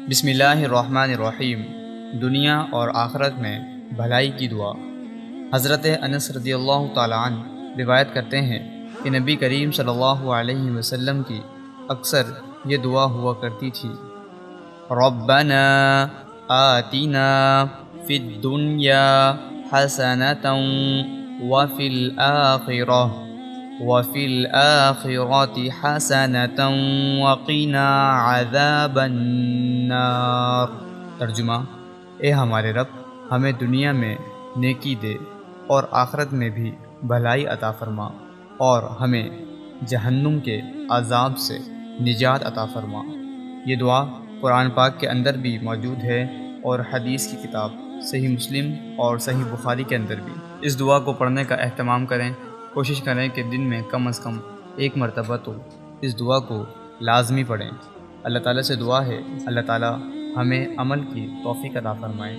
بسم اللہ الرحمن الرحیم۔ دنیا اور آخرت میں بھلائی کی دعا۔ حضرت انس رضی اللہ تعالیٰ عنہ روایت کرتے ہیں کہ نبی کریم صلی اللہ علیہ وسلم کی اکثر یہ دعا ہوا کرتی تھی: ربنا آتنا فی الدنیا حسنۃ وفی الآخرہ حسنۃ وقنا عذاب النار۔ ترجمہ: اے ہمارے رب، ہمیں دنیا میں نیکی دے اور آخرت میں بھی بھلائی عطا فرما اور ہمیں جہنم کے عذاب سے نجات عطا فرما۔ یہ دعا قرآن پاک کے اندر بھی موجود ہے اور حدیث کی کتاب صحیح مسلم اور صحیح بخاری کے اندر بھی۔ اس دعا کو پڑھنے کا اہتمام کریں، کوشش کریں کہ دن میں کم از کم ایک مرتبہ تو اس دعا کو لازمی پڑھیں۔ اللہ تعالیٰ سے دعا ہے اللہ تعالیٰ ہمیں عمل کی توفیق عطا فرمائے۔